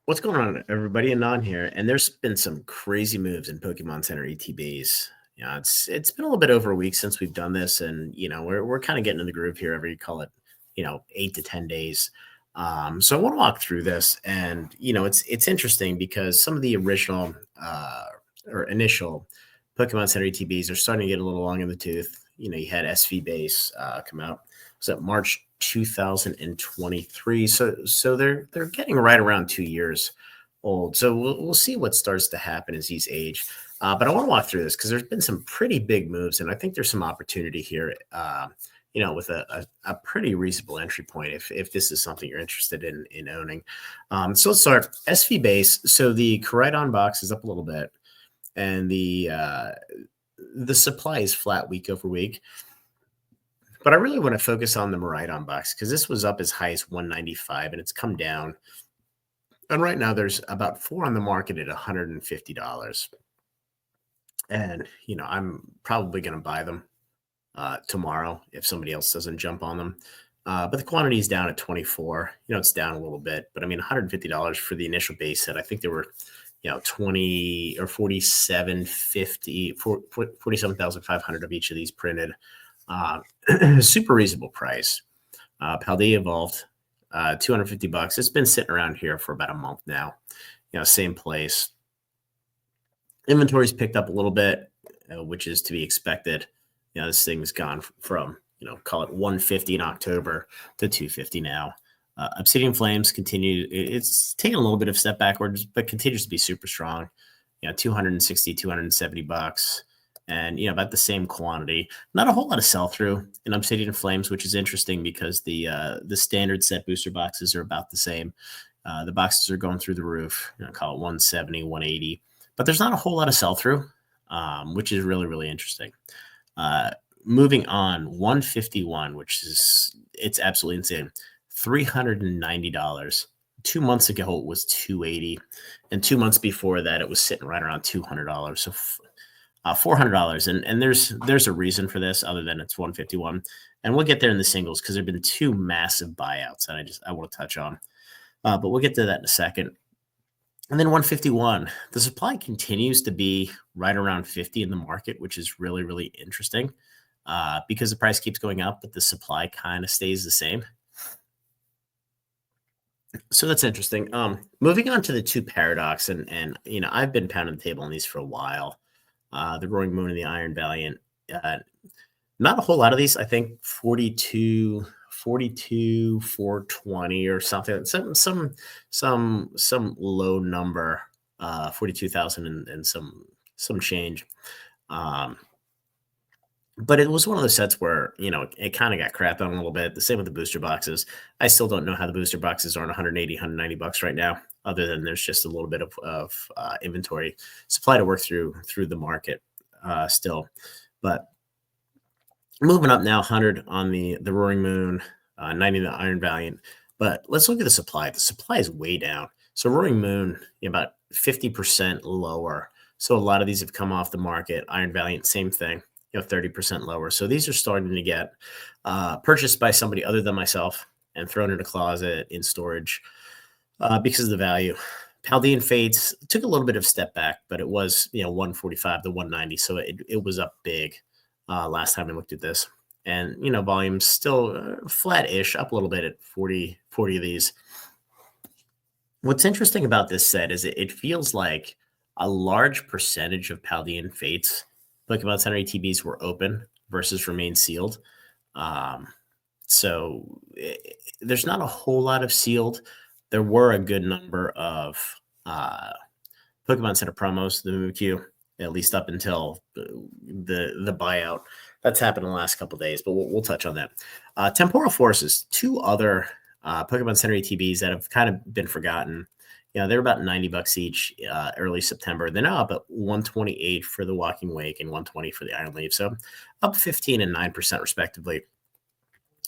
What's going on, everybody? Anon here, and there's been some crazy moves in Pokemon Center ETBs. It's been a little bit over a week since we've done this, and we're kind of getting in the groove here. Every call it 8 to 10 days. So I want to walk through this, and it's interesting because some of the original or initial Pokemon Center ETBs are starting to get a little long in the tooth. You had SV Base come out. Was that March 2023? So they're getting right around 2 years old. So we'll see what starts to happen as he's age. But I want to walk through this because there's been some pretty big moves, and I think there's some opportunity here. With a pretty reasonable entry point if this is something you're interested in owning. So let's start SV Base. So the Koraidon box is up a little bit, and the supply is flat week over week. But I really want to focus on the Maridon box because this was up as high as 195 and it's come down. And right now there's about 4 on the market at $150. And, I'm probably going to buy them tomorrow if somebody else doesn't jump on them. But the quantity is down at 24. It's down a little bit. But I mean, $150 for the initial base set. I think there were 20 or 4750, 47,500 of each of these printed. Super reasonable price. Paldea evolved, $250. It's been sitting around here for about a month now. Same place. Inventory's picked up a little bit, which is to be expected. This thing's gone from call it 150 in October to 250 now. Obsidian Flames continue. It's taken a little bit of step backwards, but continues to be super strong. $260, $270. And about the same quantity. Not a whole lot of sell through in Obsidian Flames, which is interesting because the standard set booster boxes are about the same. The boxes are going through the roof. Call it 170, 180, but there's not a whole lot of sell through, which is really, really interesting. Moving on, 151, it's absolutely insane. $390. 2 months ago it was $280, and 2 months before that it was sitting right around $200. So $400, and there's a reason for this other than it's 151, and we'll get there in the singles because there've been 2 massive buyouts that I want to touch on, but we'll get to that in a second. And then 151, the supply continues to be right around 50 in the market, which is really, really interesting because the price keeps going up, but the supply kind of stays the same. So that's interesting. Moving on to the 2 Paradox, and I've been pounding the table on these for a while. The Roaring Moon and the Iron Valiant. Not a whole lot of these. I think 42, 420 or something. Some low number. 42,000 and some change. But it was one of those sets where it kind of got crapped on a little bit. The same with the booster boxes. I still don't know how the booster boxes are on 180, 190 bucks right now, other than there's just a little bit of inventory supply to work through the market still. But moving up now, 100 on the Roaring Moon, 90 the Iron Valiant. But let's look at the supply. The supply is way down. So Roaring Moon, about 50% lower. So a lot of these have come off the market. Iron Valiant, same thing. 30% lower. So these are starting to get purchased by somebody other than myself and thrown in a closet in storage because of the value. Paldean Fates took a little bit of step back, but it was 145 to 190. So it was up big last time I looked at this. And volume's still flat-ish, up a little bit at 40 of these. What's interesting about this set is it feels like a large percentage of Paldean Fates Pokemon Center ETBs were open versus remain sealed. So there's not a whole lot of sealed. There were a good number of Pokemon Center promos, the Mimikyu, at least up until the buyout. That's happened in the last couple of days, but we'll touch on that. Temporal Forces, 2 other Pokemon Center ETBs that have kind of been forgotten. They're about $90 each early September. They're now up at 128 for the Walking Wake and 120 for the Iron Leaf. So up 15 and 9% respectively.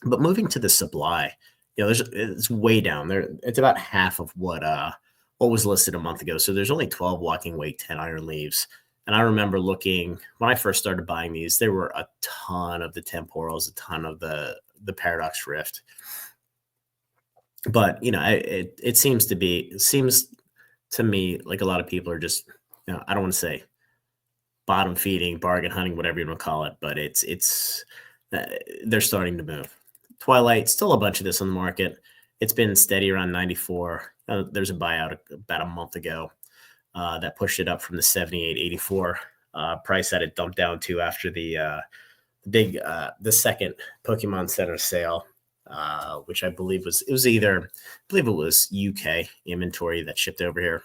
But moving to the supply, it's way down there. It's about half of what was listed a month ago. So there's only 12 Walking Wake, 10 Iron Leaves. And I remember looking when I first started buying these, there were a ton of the Temporals, a ton of the Paradox Rift. But it seems to me, like a lot of people are just, I don't want to say bottom feeding, bargain hunting, whatever you want to call it, but uh, they're starting to move. Twilight, still a bunch of this on the market. It's been steady around 94. There's a buyout about a month ago that pushed it up from the 78.84 price that it dumped down to after the second Pokemon Center sale, which I believe was UK inventory that shipped over here.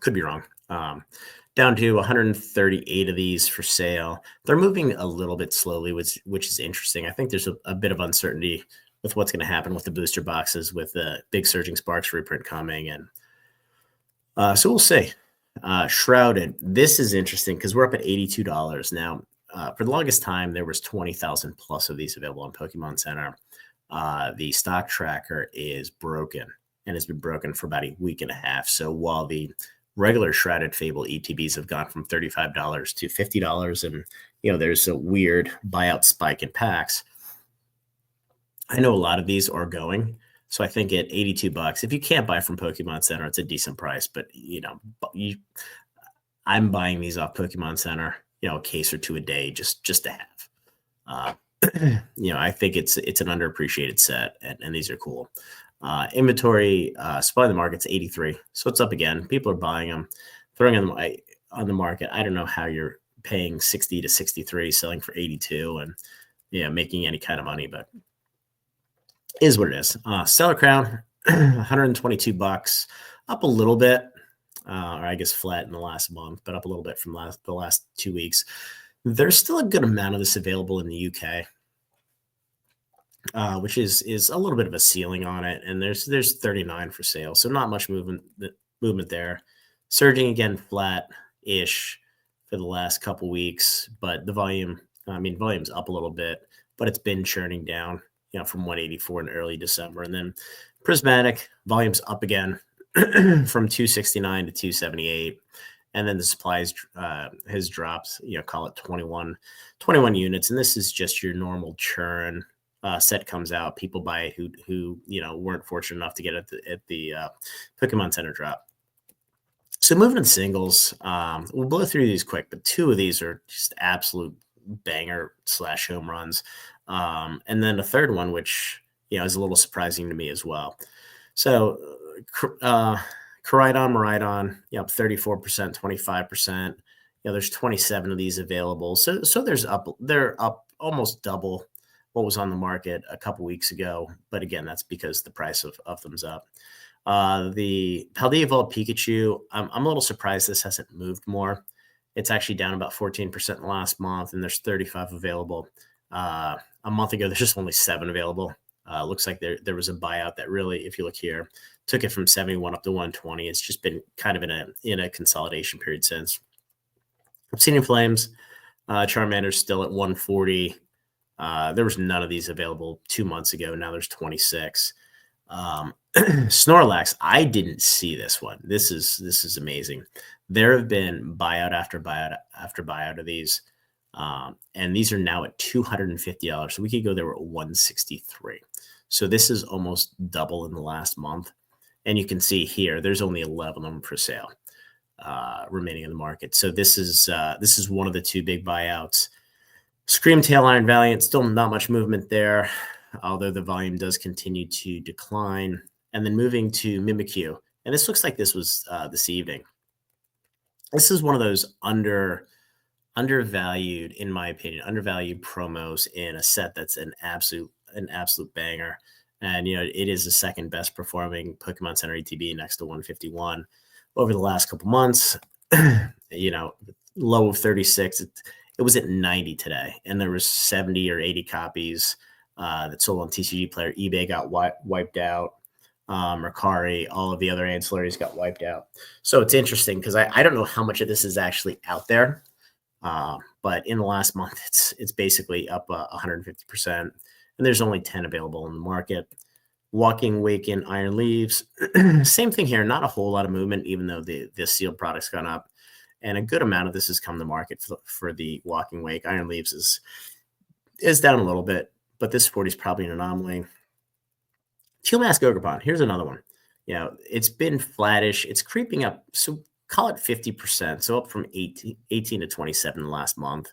Could be wrong. Down to 138 of these for sale. They're moving a little bit slowly, which is interesting. I think there's a bit of uncertainty with what's going to happen with the booster boxes, with the big Surging Sparks reprint coming, and so we'll see. Shrouded. This is interesting because we're up at $82 now. For the longest time, there was 20,000 plus of these available on Pokemon Center. The stock tracker is broken and has been broken for about a week and a half. So while the regular Shrouded Fable ETBs have gone from $35 to $50, and there's a weird buyout spike in packs, I know a lot of these are going. So I think at $82, if you can't buy from Pokemon Center, it's a decent price. But I'm buying these off Pokemon Center, a case or two a day, just to have. I think it's an underappreciated set, and these are cool. Inventory supply in the market's 83, so it's up again. People are buying them, throwing them on the market. I don't know how you're paying 60 to 63, selling for 82, and making any kind of money, but is what it is. Stellar Crown, $122, up a little bit, or I guess flat in the last month, but up a little bit from the last 2 weeks. There's still a good amount of this available in the UK. Which is a little bit of a ceiling on it, and there's 39 for sale, so not much movement there. Surging again, flat-ish for the last couple weeks, but the volume's up a little bit, but it's been churning down, from 184 in early December, and then Prismatic volume's up again from 269 to 278, and then the supplies has dropped, call it 21 units, and this is just your normal churn. Set comes out, people buy it who weren't fortunate enough to get at the Pokemon Center drop. So moving to singles, we'll blow through these quick, but two of these are just absolute banger / home runs, and then a third one, which is a little surprising to me as well. So Koraidon, Miraidon, 34%, 25%. There's 27 of these available. So they're up almost double what was on the market a couple weeks ago, but again, that's because the price of them's up. The Paldea Evolved Pikachu, I'm a little surprised this hasn't moved more. It's actually down about 14% in the last month, and there's 35 available. A month ago, there's just only 7 available. Looks like there was a buyout that really, if you look here, took it from 71 up to 120. It's just been kind of in a consolidation period since. Obsidian Flames, Charmander's still at 140. There was none of these available 2 months ago. Now there's 26. Snorlax, I didn't see this one. This is amazing. There have been buyout after buyout after buyout of these, and these are now at $250. So we could go there at 163. So this is almost double in the last month, and you can see here there's only 11 of them for sale remaining in the market. So this is one of the two big buyouts. Scream Tail Iron Valiant, still not much movement there, although the volume does continue to decline. And then moving to Mimikyu, and this looks like this was this evening. This is one of those undervalued, in my opinion, undervalued promos in a set that's an absolute banger. And it is the second best performing Pokemon Center ETB next to 151 over the last couple months. Low of 36. It was at 90 today, and there was 70 or 80 copies that sold on TCG Player. eBay got wiped out. Mercari, all of the other ancillaries got wiped out. So it's interesting because I don't know how much of this is actually out there, but in the last month, it's basically up 150%, and there's only 10 available in the market. Walking Waken Iron Leaves, same thing here. Not a whole lot of movement, even though the sealed product's gone up. And a good amount of this has come to market for the Walking Wake. Iron Leaves is down a little bit, but this 40 is probably an anomaly. Teal Mask Ogerpon, here's another one. it's been flattish. It's creeping up. So call it 50%. So up from 18 to 27 in the last month.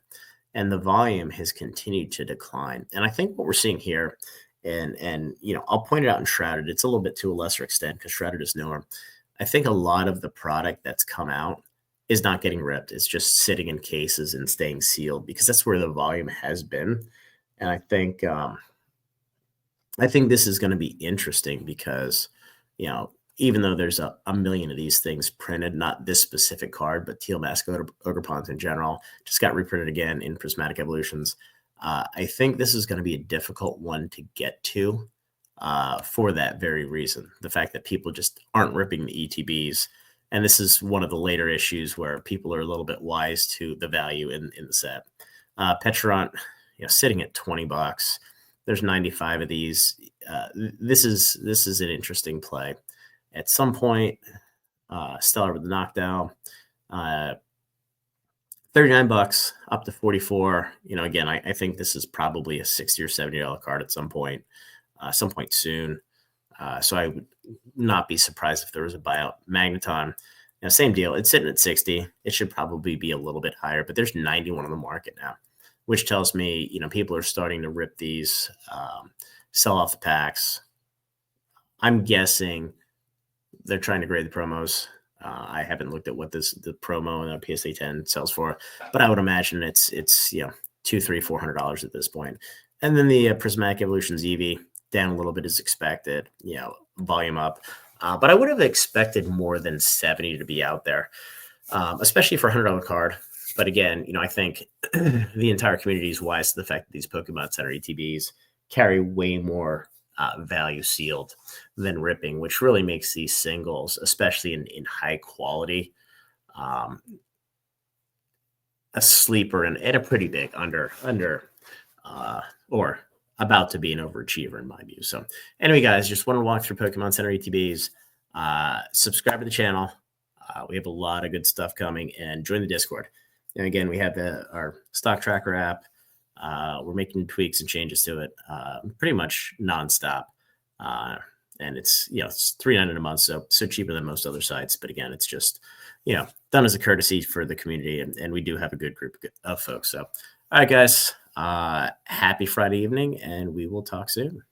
And the volume has continued to decline. And I think what we're seeing here, and I'll point it out in Shrouded. It's a little bit to a lesser extent because Shrouded is newer. I think a lot of the product that's come out is not getting ripped. It's just sitting in cases and staying sealed because that's where the volume has been. And I think this is going to be interesting because, even though there's a million of these things printed, not this specific card, but Teal Mask Ogrepons in general, just got reprinted again in Prismatic Evolutions. I think this is going to be a difficult one to get to for that very reason. The fact that people just aren't ripping the ETBs. And this is one of the later issues where people are a little bit wise to the value in the set. Petrant, sitting at $20. There's 95 of these. This is an interesting play. At some point, Stellar with the knockdown, $39 up to 44. Again, I think this is probably a $60 or $70 card at some point soon. So I would not be surprised if there was a buyout. Magneton, same deal. It's sitting at 60. It should probably be a little bit higher, but there's 91 on the market now, which tells me, people are starting to rip these, sell off the packs. I'm guessing they're trying to grade the promos. I haven't looked at what the promo and the PSA 10 sells for, but I would imagine it's $200, $300, $400 at this point. And then the Prismatic Evolutions EV down a little bit as expected, volume up. But I would have expected more than 70 to be out there, especially for a $100 card. But again, I think the entire community is wise to the fact that these Pokemon Center ETBs carry way more value sealed than ripping, which really makes these singles, especially in high quality, a sleeper and a pretty big under or about to be an overachiever in my view. So anyway, guys, just want to walk through Pokemon Center ETBs. Subscribe to the channel. We have a lot of good stuff coming, and join the Discord. And again, we have our stock tracker app. We're making tweaks and changes to it pretty much nonstop. And it's $3.99 a month, so cheaper than most other sites. But again, it's just done as a courtesy for the community, and we do have a good group of folks. So, all right, guys, happy Friday evening, and we will talk soon.